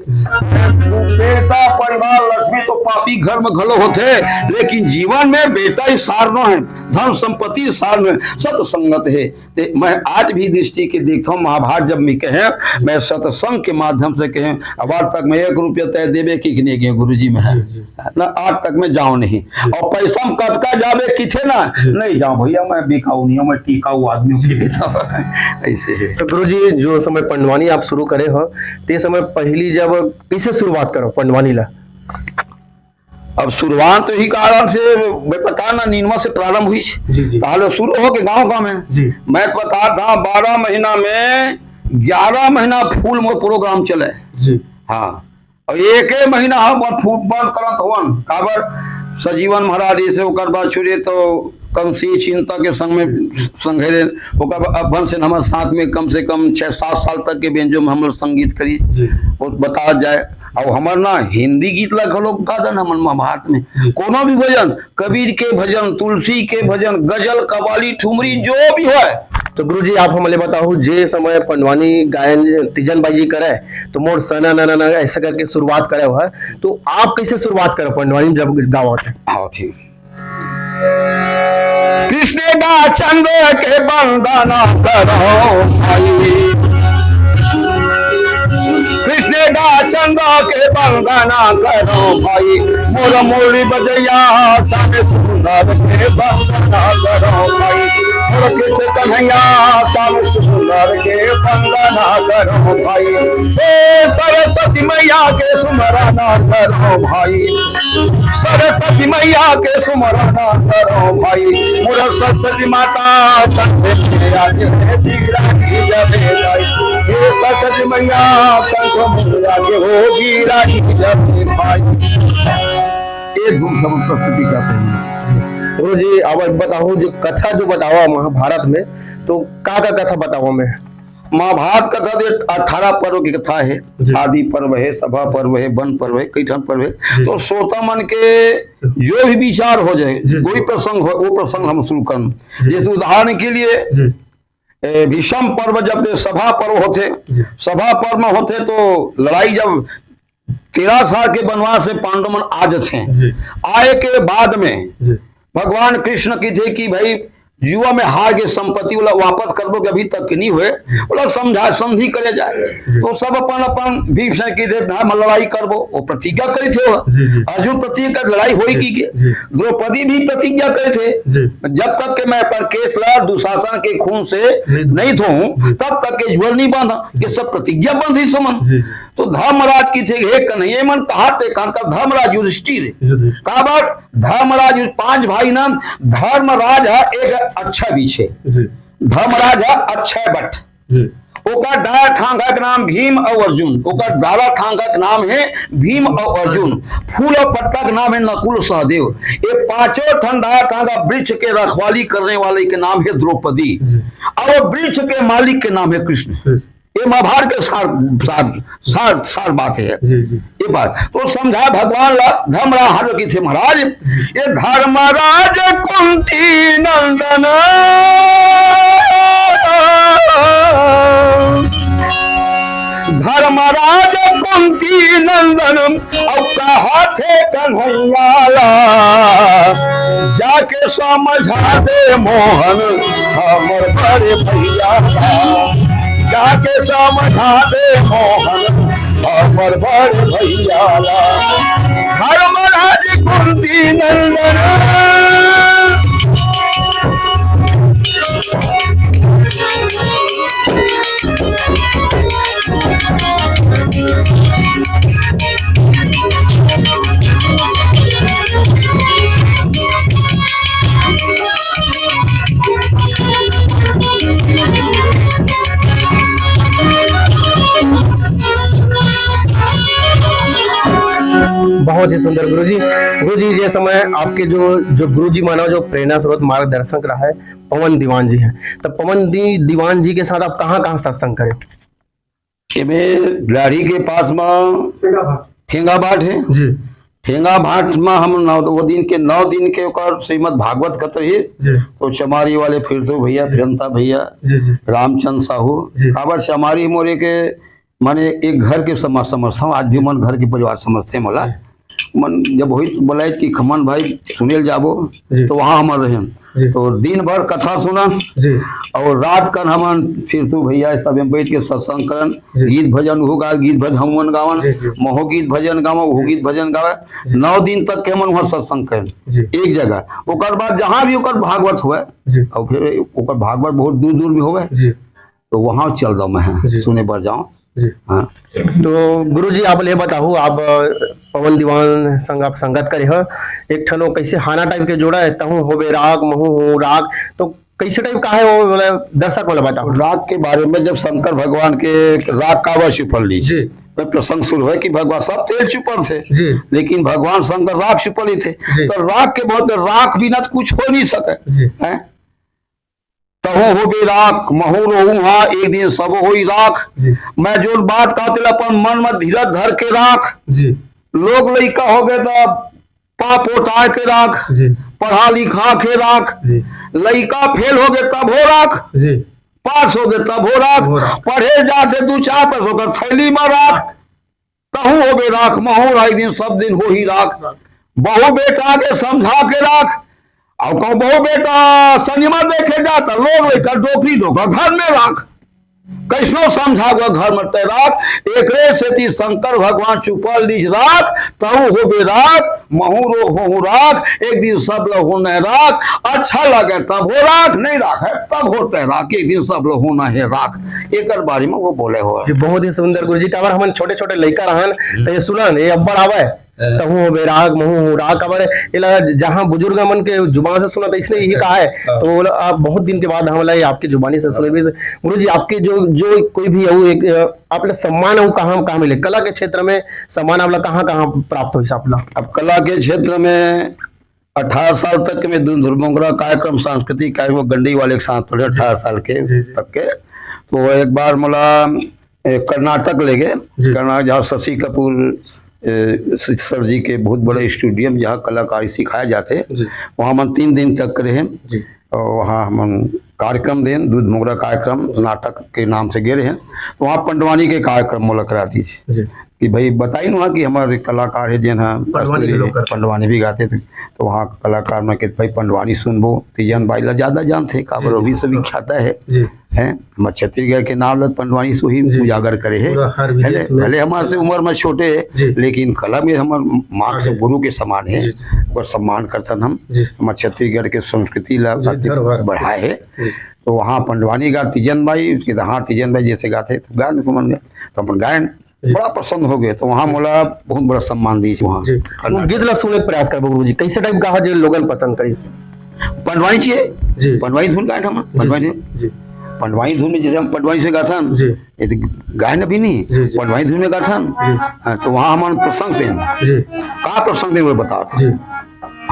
बेटा परिवार लक्ष्मी तो पापी घर में घलो होते, लेकिन जीवन में बेटा ही सार न है, धन संपत्ति सार न है, सत्संगत है। ते मैं आज भी दृष्टि के देखता हूँ, महाभारत जब मैं कहे मैं सत्संग के माध्यम से कहे, अब आज तक मैं 1 रुपया तय देवे की नहीं गए गुरु जी में है ना, आज तक मैं जाऊं नहीं, और पैसा में कतका जावे किथे ना नहीं जाऊं भैया, मैं बिकाऊ नहीं हूं, मैं टिकाऊ आदमी के लेता ऐसे है। तो गुरु जी जो समय पंडवानी आप शुरू करे हो ते समय पहली जब कैसे शुरुआत करो पंडवानी ला? अब शुरुआत तो ही कारण से मैं पता ना 99 से प्रारंभ हुई, पहले शुरू हो के गांव में जी। मैं पता था 12 महीना में 11 महीना फूल में प्रोग्राम चले जी। हाँ, और 1 महीना हम फूटबॉल करत हवन काबर सजीवन महाराज से ओकर बाद छोड़े तो कंसी चिंता के संग में संघेरे अपन से हमारे साथ में कम से कम 6-7 साल तक के बेंजो में हम लोग संगीत करी वो बता जाए। और हमार ना हिंदी गीत ला लोग गा देना मन महाभारत में कोनो भी भजन, कबीर के भजन, तुलसी के भजन, गजल, कवाली, ठुमरी जो भी हो। तो गुरु जी आप हमें बताओ जे समय पंडवानी गायन तीजन बाई जी करे तो मोर सना ना ना ऐसा करके शुरुआत करे हुआ है, तो आप कैसे शुरुआत करो पंडवानी जब गावत है? हाँ ठीक। कृष्ण का चंद्र के बंदना करो भाई, कृष्ण का चंद्र के बंदना करो भाई, मोर मोरी बजैया सामे सुंदर के बंदना करो भाई, मोर कृष्ण कन्हैया सामे सुंदर के बंदना करो भाई, ए सरस्वती मैया के सुमरना करो भाई, सरस्वती मैया के सुमरना करो भाई, मोर सरस्वती माता कंठे में आके बीरा की जबे भाई, हे सरस्वती मैया कंठे में आके हो बीरा की जबे भाई। ये धूम सब प्रस्तुति करते हैं। गुरु जी अब बताओ जो कथा जो बताओ महाभारत में, तो का कथा बताओ में? महाभारत कथा 18 पर्व की कथा है, आदि पर्व है, सभा पर्व है, वन पर्व है, कई ठन पर्व है। तो श्रोता मन के जो भी विचार हो जाए, कोई प्रसंग हो वो प्रसंग हम शुरू कर। जैसे उदाहरण के लिए भीष्म पर्व जब सभा पर्व होते, सभा पर्व में होते तो लड़ाई जब 13 साल के वनवास से पांडव मन आज थे, आए के बाद में भगवान कृष्ण की थे कि भाई युवा में हार के संपत्ति वाला वापस कर दो, अभी तक नहीं हुए, बोला समझा संधि करे जाए। तो सब अपन अपन भीष्म की थे लड़ाई करबो, वो प्रतिज्ञा करे थे, अर्जुन प्रतिज्ञा लड़ाई होई की, द्रौपदी भी प्रतिज्ञा करे थे, जब तक के मैं अपन केस लड़ दुशासन के खून से नहीं धोऊं तब तक के ज्वर नहीं बांधा, ये सब प्रतिज्ञा बंधी समन। तो धर्मराज की थे हे कन्हैया मन कहा धर्मराज युधिष्ठिर कहा बात, धर्मराज 5 भाई नाम, धर्मराज है एक अच्छा बीच है, धर्मराज है अक्षय भट्ट, ओका दारा ठांगा का नाम भीम और अर्जुन, ओका दारा ठांगा का नाम है भीम और अर्जुन, फूल और पत्ता का नाम है नकुल सहदेव, ये 5 ठन दारा ठांगा वृक्ष के रखवाली करने वाले के नाम है द्रौपदी, और वृक्ष के मालिक के नाम है कृष्ण। ये महाभारत के सार बात है ये बात। तो समझा भगवान धर्मराज हर की थे महाराज, ये धर्मराज कुंती नंदन, धर्मराज कुंती नंदन और कहा थे कन्हैया जाके समझा दे मोहन हमर बड़े भैया, जाके समझा दे मोहन हमर बड़े भैया, धर्मराज कुंती नंदन। बहुत ही सुंदर गुरु जी ये समय आपके जो गुरु जी मानो जो प्रेरणा स्रोत मार्गदर्शक रहा है पवन दीवान जी हैं, तो पवन दीवान जी के साथ आप कहाँ सत्संग करे? लाड़ी के पास में ठेंगा भाट है जी, ठेंगा भाट में हम 9 दिन के श्रीमद भागवत कथ रही, तो चमारी वाले फिर तो भैया फिरंता भैया रामचंद्र साहू काबर चमारी मोरे के माने एक घर के समाज समझता हूँ, आज भी मन घर के परिवार समझते हैं मला। मन जब हुई तो बोला कि खमन भाई सुनेल जाबो, तो वहाँ हम रहे तो दिन भर कथा सुनन और रात कर हमन फिर तू भैया सब में बैठ के सत्संग करन, गीत भजन होगा, गीत भजन हमन गावन, महो गीत भजन गावा, वो गीत भजन गावे। 9 दिन तक के हमन वहाँ सत्संग करन एक जगह। ओकर बाद जहाँ भी ओकर भागवत हुए और फिर ओकर भागवत बहुत दूर दूर भी होवे तो वहाँ चल जाऊँ मैं सुने बर जाऊँ। हाँ। तो गुरुजी आप ले बताओ, आप पवन दीवान संग आप संगत करे हो, एक ठनो कैसे हाना टाइप के जोड़ा है, तहु होबे राग महु हो राग, तो कैसे टाइप का है वो बोले दर्शक वाला बताओ। राग के बारे में जब शंकर भगवान के राग कावा छुपल ली प्रसंग शुरू है कि भगवान सब तेल छुपल थे लेकिन भगवान शंकर राग छुपल ही थे। तो राग के बहुत राग बिना तो कुछ हो नहीं सके है। तहु हो गई राख महू रोहू, हाँ एक दिन सब हो राख। मैं जो बात कहते अपन मन में धीरज धर के राख। लोग लड़का हो गए तो पाप उठा के राख, पढ़ा लिखा के राख। लड़का फेल हो गए तब हो राख, पास हो गए तब हो राख, पढ़े जाते 2-4 पैस होकर थैली में राख। तहु हो गए राख महू, एक दिन सब दिन हो ही राख। बहु बेटा के समझा के राख, और कहो बहु बेटा सिनेमा देखे जाता लोग लेकर डोकरी धोकर घर में राख। कैसनो समझा गो घर में तैराक, एकरे से ती शंकर भगवान चुपल लीज राख। तहु हो बे राख महू रो हो राख, एक दिन सब लोग होना है राख। अच्छा लगे तब हो राख, नहीं राख है तब होते है राख, एक दिन सब लोग होना है राख। एक बारे में वो बोले हो बहुत ही सुंदर गुरुजी। टावर हम छोटे छोटे लड़का रहन तो ये सुनन ये अब्बड़ आवे तहु हो बे राग महू हो राग। अबर जहाँ बुजुर्ग मन के जुबान से सुना तो इसने यही कहा है, तो आप बहुत दिन के बाद हम आपकी जुबानी से सुने। गुरुजी आपके जो कोई भी एक आप सम्मान हो कहाँ मिले, कला के क्षेत्र में सम्मान आप कहाँ प्राप्त हो हिसाब? अब कला के क्षेत्र में 18 साल तक में धुरमुंगरा कार्यक्रम सांस्कृतिक कार्यक्रम गंडी वाले के साथ पढ़े 18 साल के तक के। तो एक बार मला कर्नाटक ले गए, कर्नाटक जहाँ शशि कपूर सर जी के बहुत बड़े स्टूडियम जहाँ कलाकारी सिखाए जाते, वहाँ हम 3 दिन तक रहे और वहाँ हम कार्यक्रम दें दूध मोगरा कार्यक्रम नाटक के नाम से गए हैं। तो वहाँ पंडवानी के कार्यक्रम मोला करा दीजिए कि भाई बताई ना कि हमारे कलाकार है जिन पंडवानी भी गाते थे। तो वहाँ कलाकार में कहते भाई पंडवानी सुनबो, तीजन भाई ला ज्यादा जानते काबर भी से विख्यात है हमारे छत्तीसगढ़ के नाम लग पंडवानी से ही उजागर करे है। भले हमारे से उम्र में छोटे है लेकिन कला में हमारे माँ से गुरु के समान है और सम्मान करतन हम हमारे छत्तीसगढ़ के संस्कृति ला बढ़ाए है। तो वहाँ पंडवानी गा तीजन भाई, उसके हाँ तीजन भाई जैसे गाते तो गायन सुमन गए तो अपन गायन बड़ा पसंद हो गए। तो वहाँ मोला बहुत बड़ा सम्मान दी वहाँ गीत ला सुने प्रयास कर गुरु जी कैसे टाइप गा जो लोगन पसंद करी पंडवानी चाहिए पंडवानी धुन गायन हम पंडवानी धुन में जैसे हम पंडवानी से गाथन ये तो गायन अभी नहीं पंडवानी धुन में गाथन। तो वहाँ हमारे प्रसंग थे कहाँ प्रसंग थे वो बताते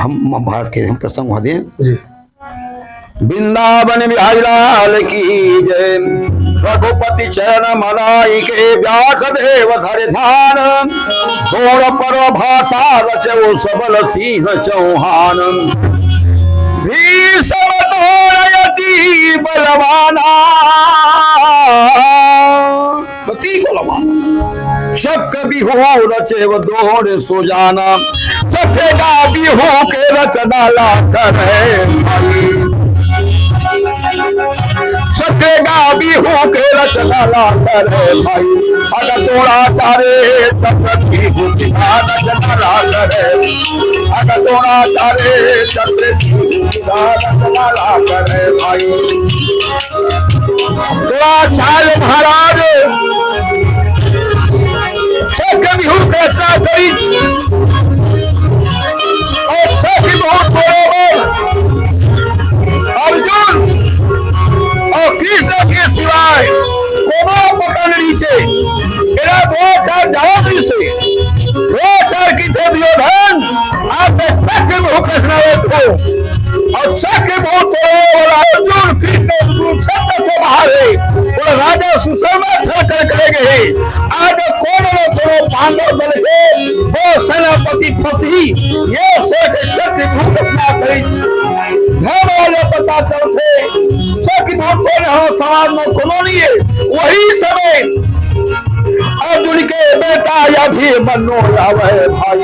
हम भारत के हम प्रसंग वहाँ दें। वृंदावन बिहारी लाल की जय, रघुपति चरण मलाई के व्यास देव धर ध्यान। दोड़ पर भाषा रचो सबल सिंह चौहान, भीषम दौड़यति बलवाना अति बलवान। शक बिहू रचे व दौड़ सो जाना, सफेदा बिहू के रचना ला करे सकेगा बिहू के रचना ला करे भाई। अगर तोड़ा सारे दशरथ की भूमिका रचना ला करे, अगर तोड़ा सारे दशरथ की भूमिका रचना ला करे भाई। तोड़ा चाल महाराज सके बिहू के रचना करी और सके बहुत बरोबर अर्जुन और कृष्ण के सिवाय कोनो पकड़नी से मेरा 2-4 जवाबी से 2-4 की थे दुर्योधन आप सत्य बहु कृष्ण हो और सत्य बहुत वाला अर्जुन कृष्ण सत्य से बाहर है और राजा सुशर्मा छल कर करेंगे। आज कौन न कोनो पांडव दल के वो सेनापति फंसी ये सोच सत्य बहु कृष्ण करी धर्म वाले पता चलते सच बहुत समाज में कोनो नहीं है। वही समय अर्जुन के बेटा अभिमन्यु आवे भाई,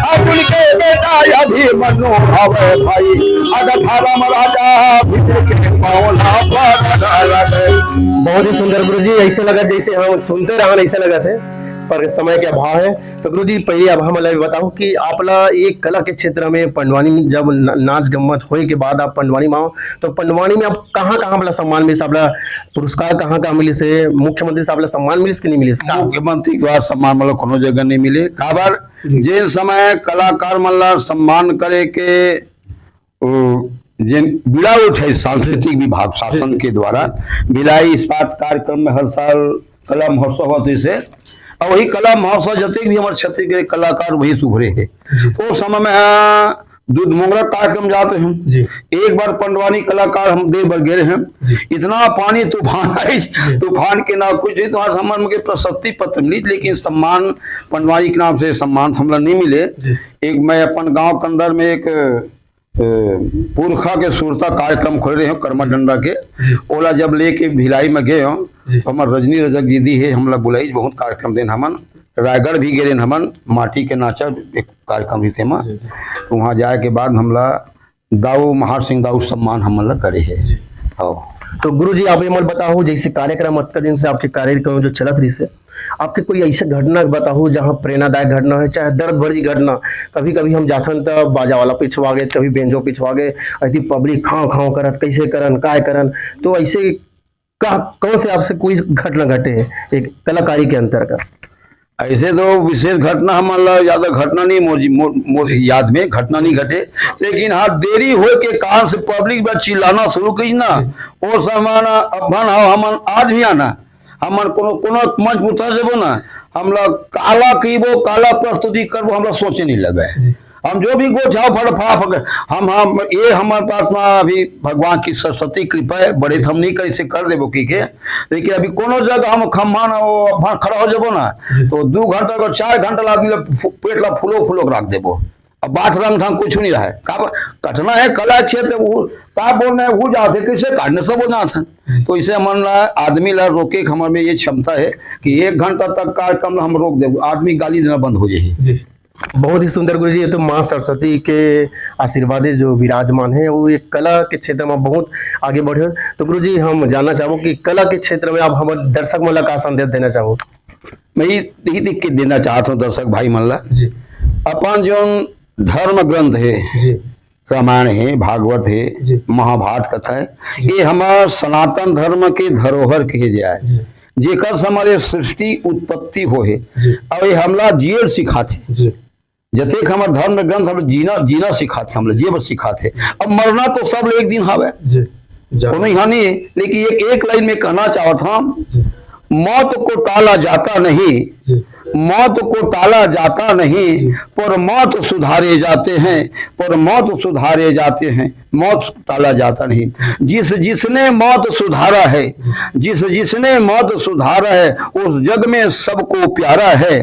अर्जुन के बेटा अभिमन्यु आवे भाई, अधर्म राजा भित्र के मौला पर। बहुत ही सुंदर गुरुजी, ऐसे लगा जैसे हम सुनते रहा ऐसे लगा थे, पर समय के अभाव है। तो गुरुजी पहले अब हम बताओ कि आपला एक कला के क्षेत्र में पंडवानी में जब नाच गम्मत होए के बाद आप पंडवानी में आओ, तो पंडवानी में आप कहाँ कहाँ वाला सम्मान मिले, आपला पुरस्कार कहाँ कहाँ मिले से, मुख्यमंत्री साहब सम्मान मिले कि नहीं मिले? मुख्यमंत्री द्वारा सम्मान मतलब कोनो जगह नहीं मिले। काबर जिन समय कलाकार मतलब सम्मान करे के जिन बिड़ा उठे सांस्कृतिक विभाग शासन के द्वारा बिलाई इस्पात कार्यक्रम में हर साल कला महोत्सव होते से, और वही कला महोत्सव जते भी हमारे क्षेत्र के कलाकार वही सुभरे है। उस समय में दूध मोंगरा कार्यक्रम जाते हैं। एक बार पंडवानी कलाकार हम देर भर गए हैं, इतना पानी तूफान आई, तूफान के नाम कुछ नहीं, तुम्हारे सम्मान में प्रशस्ति पत्र मिली, लेकिन सम्मान पंडवानी के नाम से सम्मान हमला नहीं मिले। एक मैं अपन गांव के अंदर में एक पुरखा के सुरता कार्यक्रम खोल रहे हो कर्मा डंडा के, ओला जब लेके भिलाई में गए हो तो हमार रजनी रजक दीदी है, हमला बुलाई बहुत कार्यक्रम देन, हमन रायगढ़ भी गए हमन माटी के नाचा एक कार्यक्रम रहते में, तो वहाँ जाए के बाद हमला दाऊ महार सिंह दाऊ सम्मान हमला करे है। तो गुरुजी आप ये बताओ, जैसे कार्यक्रम अतका दिन से आपके कार्यक्रम जो चलत रही से, आपके कोई ऐसे घटना बताओ जहाँ प्रेरणादायक घटना है, चाहे दर्द भरी घटना। कभी कभी हम जाथन तो बाजा वाला पिछवा गए, कभी बेंजो पिछवा गए, ऐसी पब्लिक खाओ खाओ करत कैसे करन काय करन, तो ऐसे कौन से आपसे कोई घटना घटे है एक कलाकारी के अंतर्गत? ऐसे तो विशेष घटना हमारा ज्यादा घटना नहीं मोर याद में घटना नहीं घटे, लेकिन हाँ देरी हो के कारण से पब्लिक बस चिल्लाना शुरू की ना, और समान अपन हमन आज भी आना हमन कोनो कोनो मंच उतर जेबो ना, हमला काला कीबो काला प्रस्तुति करबो, हमरा सोचे नहीं लगा है। हम जो भी गोछाओ फड़फा हम ये हमारे पास में अभी भगवान की सरस्वती कृपा है, बड़े हम नहीं कैसे कर देबो की के, लेकिन अभी कोनो जगह हम खम्मान खड़ा हो जाबो ना तो 2 घंटा अगर 4 घंटा आदमी पेट ला फूलो फूलो रख देबो, अब बात रंग ढंग कुछ नहीं रहा है। का कटना है कला क्षेत्र का बोलना है वो जाते कैसे काटने सब हो जाते, तो इसे मन आदमी ला रोके हमारे में ये क्षमता है कि 1 घंटा तक कार्यक्रम हम रोक देबो, आदमी गाली देना बंद हो जाए। बहुत ही सुंदर गुरुजी, ये तो माँ सरस्वती के आशीर्वाद जो विराजमान है वो एक कला के क्षेत्र में बहुत आगे बढ़े। तो गुरुजी हम जानना चाहो कि कला के क्षेत्र में आप हमारे दर्शक मला का संदेश देना चाहो? मैं यही देख के देना चाहता हूँ दर्शक भाई मल्ला, अपन जो धर्म ग्रंथ है, रामायण है, भागवत है, महाभारत कथा है, ये हमारा सनातन धर्म के धरोहर कहे जाए, जेकर से हमारे सृष्टि उत्पत्ति हो है, और ये हमला जिये सिखाते, जतेक हमारे धर्म ग्रंथ हम जीना सिखाते, हमला जीव सिखाते। अब मरना तो सब एक दिन हवे, कोनो यहाँ नहीं है, लेकिन एक लाइन में कहना चाहता हूँ, मौत को टाला जाता नहीं, मौत को टाला जाता नहीं, पर मौत सुधारे जाते हैं, पर मौत सुधारे जाते हैं, मौत टाला जाता नहीं। जिसने मौत सुधारा है, जिसने मौत सुधारा है, उस जग में सबको प्यारा है,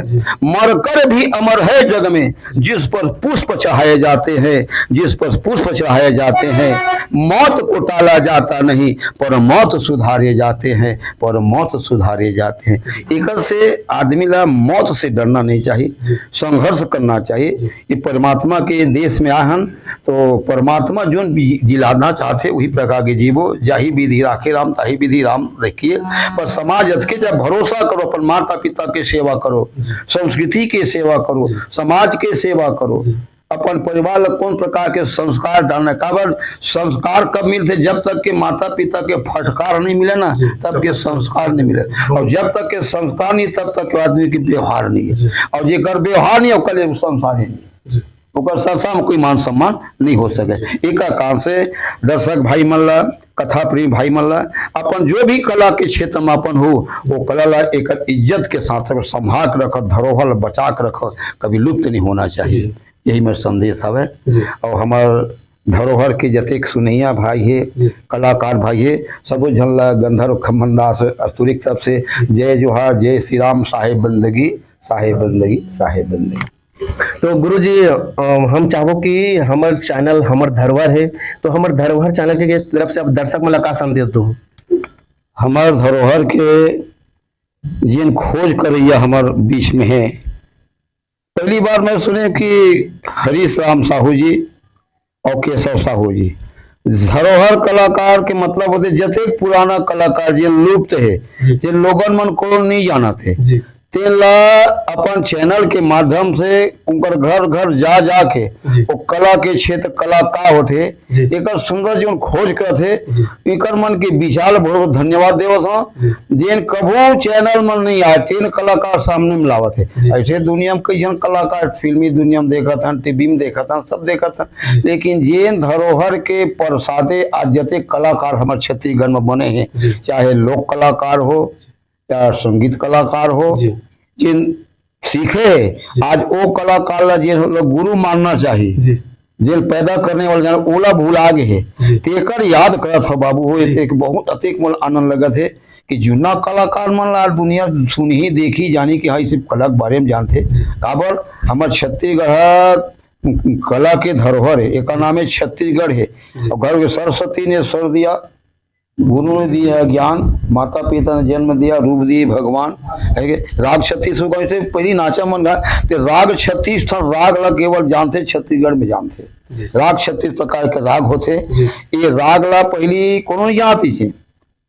मरकर भी अमर है जग में, जिस पर पुष्प चढ़ाए जाते हैं, जिस पर पुष्प चढ़ाए जाते हैं, मौत को टाला जाता नहीं, पर मौत सुधारे जाते हैं, पर मौत सुधारे जाते हैं। एक से आदमी ला मौत से डरना नहीं चाहिए, संघर्ष करना चाहिए। ये परमात्मा के देश में आहन, तो परमात्मा जो जिलाना चाहते वही प्रकार के जीवो, जाही विधि राखे राम ताही विधि राम रखिए। पर समाज के जब भरोसा करो, अपन माता पिता के सेवा करो, संस्कृति के सेवा करो, समाज के सेवा करो, अपन परिवार कौन प्रकार के संस्कार डालना। काबर संस्कार कब मिलते? जब तक के माता पिता के फटकार नहीं मिले ना, तब के संस्कार नहीं मिले, और जब तक के संस्कार नहीं तब तक के आदमी के व्यवहार नहीं है, और जेकर व्यवहार नहीं होकर संसार ही नहीं, संसार में कोई मान सम्मान नहीं हो सके। एक कारण से दर्शक भाई मल्ला, कथा प्रेमी भाई मल्ला, अपन जो भी कला के क्षेत्र में अपन हो, वो कला ला एक इज्जत के साथ संभाल कर रखो, धरोहर बचा कर रखो, कभी लुप्त नहीं होना चाहिए। यही मेरा संदेश है। और हमार धरोहर के जतेक सुनैया भाई है, कलाकार भाई है, सब झल्ला गंधर्व खम्मनदास अस्तुरिक सबसे जय जोहार, जय श्री राम, साहेब बंदगी साहेब बंदगी साहेब बंदगी। तो गुरुजी हम चाहो कि हमार चैनल हमार धरोहर है, तो हमार धरोहर चैनल के तरफ से आप दर्शक मला का संदेश दो? हमार धरोहर के जिन खोज करैया हमार बीच में है। पहली बार मैं सुने कि हरीश राम साहू जी और केशव साहू जी धरोहर कलाकार के मतलब होते जतेक पुराना कलाकार जिन लुप्त है, जिन लोगन मन को नहीं जाना थे, तेला अपन चैनल के माध्यम से उनकर घर घर जा जाके वो कला के क्षेत्र कला का होते एक सुंदर जीवन खोज करते इकर मन के विशाल बहुत धन्यवाद देवत हूँ। जिन कभू चैनल मन नहीं आए तीन कलाकार सामने में लावत है। ऐसे दुनिया में कई जन कलाकार फिल्मी दुनिया में देखत हन, टीवी में देखत हन, सब देखत हन, लेकिन जिन धरोहर के प्रसादे आज जते कलाकार हमारे छत्तीसगढ़ में बने हैं, चाहे लोक कलाकार हो या संगीत कलाकार हो, जिन सीखे आज वो कलाकार ला जिन लोग गुरु मानना चाहिए, जिन पैदा करने वाले जान ओला भूल आगे है तेकर याद करत हो बाबू हो। एक बहुत अतिक मन आनंद लगत है कि जुना कलाकार मन ला दुनिया सुनी देखी जानी कि हाँ सिर्फ कला के बारे में जानते। काबर हमारे छत्तीसगढ़ कला के धरोहर है, एक नाम है छत्तीसगढ़ है। और घर के सरस्वती ने स्वर दिया, गुरु ने दिया ज्ञान, माता पिता ने जन्म दिया, रूप दिए भगवान है। राग 36 से पहली नाचा मन गा तो राग 36 था, राग ला केवल जानते छत्तीसगढ़ में जानते। राग 36 प्रकार के राग होते, ये राग ला पहली कोनो जानती थी।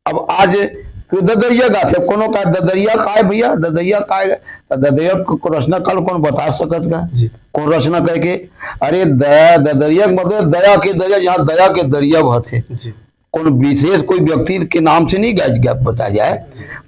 अब आज ददरिया गाते, कोनो का ददरिया का है भैया, ददरिया का है, ददरिया को रचना कल कौन बता सकत का, कौन रचना करके? अरे दया ददरिया मतलब दया के दरिया, जहाँ दया के दरिया बहते, कौन विशेष कोई व्यक्ति के नाम से नहीं गा बता जाए,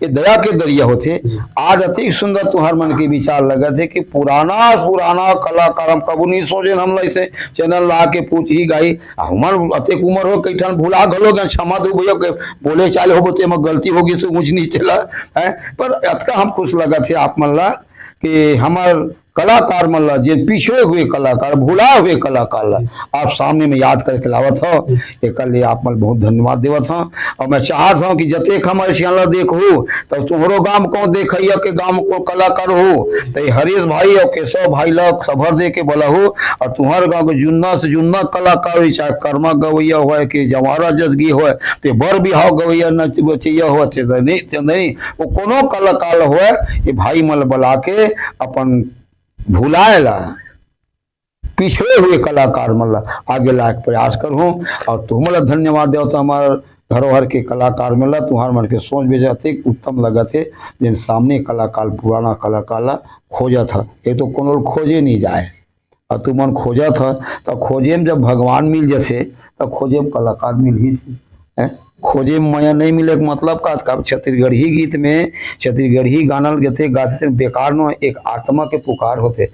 ये दया के दरिया होते। आज अति सुंदर तुम्हार मन के विचार लगा थे कि पुराना कलाकार हम कबू नहीं सोचे, हम ऐसे चैनल ला के पूछ ही गाई हमार अतिक उम्र हो कई ठन भूला गलो क्षमा दो भैया के बोले चाले हो ते गलती होगी तो कुछ नहीं चला है। पर अतका हम खुश लगा थे आप मन ला कि हमार कलाकार मन ला जिन पिछड़े हुए कलाकार भूला हुए कलाकार ला आप सामने में याद करके लावत हो, एक लिए आप मन बहुत धन्यवाद देवत हो। और मैं चाहत हूँ कि जतेक हमारे चैनल देखू तो तुम्हारो गांव को देखिए के गांव को कलाकार हो तो हरीश भाई और केशव भाई ला खबर दे के बोला हो। और तुम्हारे गाँव के जुन्ना से जुन्ना कलाकार हो, चाहे कर्मा गवैया हो कि जवारा जसगी हो तो बर बिहाव गवैया नचिया हो नहीं वो कोनो कलाकार हो, ये भाई मल बुला के अपन भुलाएगा पिछड़े हुए कलाकार मतलब आगे लायक प्रयास करूँ। और तुम्हारा धन्यवाद दे तो हमारे धरोहर के कलाकार मिला तुम्हार मन के सोच भी जाते उत्तम लगा थे। जिन सामने कलाकार पुराना कलाकार ला खोजा था, ये तो कोनो खोजे नहीं जाए और तुम मन खोजा था तो खोजे में जब भगवान मिल जाते तब खोजे में कलाकार मिल ही थी। खोजे में माया नहीं मिले मतलब का छत्तीसगढ़ी गीत में छत्तीसगढ़ी गाना गाते बेकार न एक आत्मा के पुकार होते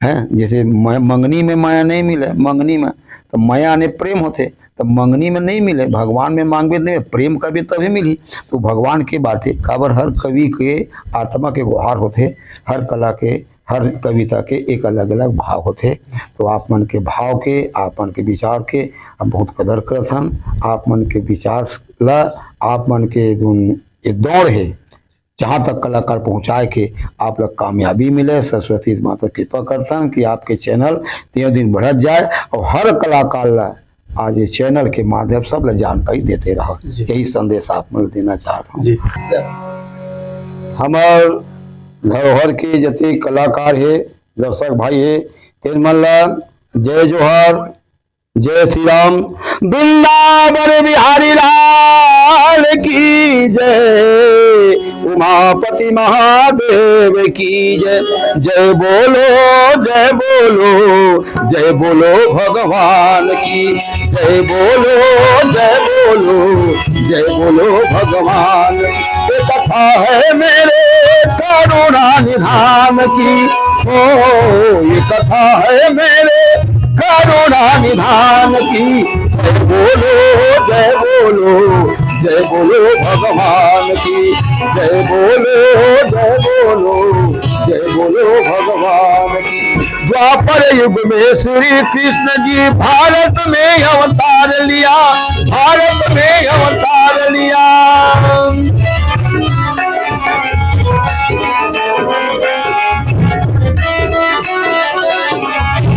हैं। जैसे मंगनी में माया नहीं मिले, मंगनी में तो माया ने प्रेम होते तो मंगनी में नहीं मिले, भगवान में मांगबे नहीं प्रेम कभी तभी मिली। तो भगवान की बातें काबर हर कवि के आत्मा के गुहार होते, हर कला के हर कविता के एक अलग अलग भाव होते। तो आप मन के भाव के आप मन के विचार के हम बहुत कदर करत हन। आप मन के विचार ला आप मन के ये दौड़ है जहाँ तक कलाकार पहुँचाए के आप लोग कामयाबी मिले। सरस्वती माता कृपा करता कि आपके चैनल तीनों दिन बढ़त जाए और हर कलाकार ला आज ये चैनल के माध्यम सब ला जानकारी देते रहो, यही संदेश आप मुझे देना चाहता हूँ। हमार धरोहर के जैसे कलाकार है दर्शक भाई है तेल मल्ला जय जोहार जय श्री राम। वृंदावन बिहारी लाल की जय, उमापति महादेव की जय। जय बोलो जय बोलो जय बोलो भगवान की, जय बोलो जय बोलो जय बोलो भगवान। ये कथा है मेरे करुणा निधान की, ओ ये कथा है मेरे करुणा निधान की। जय बोलो जय बोलो जय बोलो भगवान की, जय बोलो जय बोलो जय बोलो भगवान की। द्वापर युग में श्री कृष्ण जी भारत में अवतार लिया, भारत में अवतार लिया।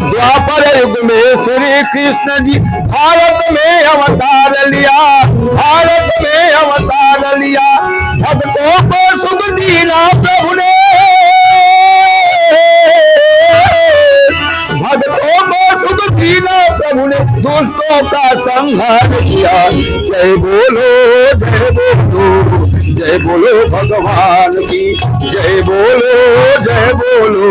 द्वापर युग में श्री कृष्ण जी भारत में अवतार लिया, भारत में अवतार लिया, भक्तों को सुख दीना प्रभु ने, भक्तों को सुख दीना प्रभु ने, दुष्टों का संहार किया। जय बोलो जय बोलो, जय बोलो भगवान की, जय बोलो जय बोलो,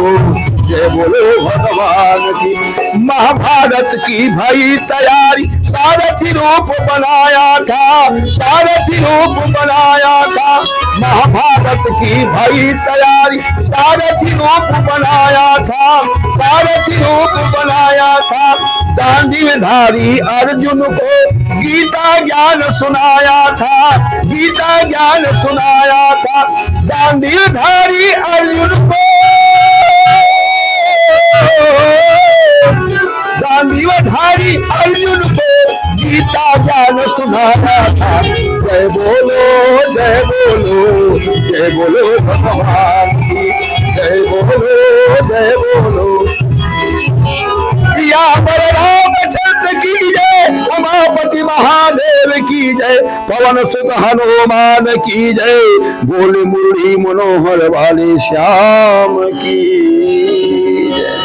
जय बोलो भगवान की। महाभारत की भई तैयारी, सारथी रूप बनाया था, सारथी रूप बनाया था। महाभारत की भई तैयारी, सारथी रूप बनाया था, सारथी रूप बनाया था। गांधी धारी अर्जुन को गीता ज्ञान सुनाया था, गीता ज्ञान सुनाया था। गांधी धारी अर्जुन को, गांधीधारी अर्जुन को गीता ज्ञान सुनाया था। जय बोलो जय बोलो, जय बोलो भगवान की, जय बोलो जय बोलो। या बलरामचंद्र की जय, उमापति महादेव की जय, पवन सुत हनुमान की जय, बोले मुरली मनोहर वाले श्याम की जय।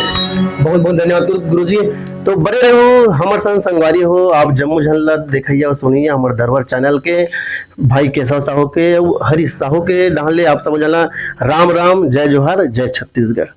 बहुत बहुत धन्यवाद गुरुजी। तो बड़े रहो, हमारे संग संगवारी हो, आप जम्मू झल्ला देखिए और सुनिए हमारे धरोहर चैनल के। भाई केशव साहू के, हरीश साहू के डाले आप सब जानला। राम राम, जय जोहार, जय छत्तीसगढ़।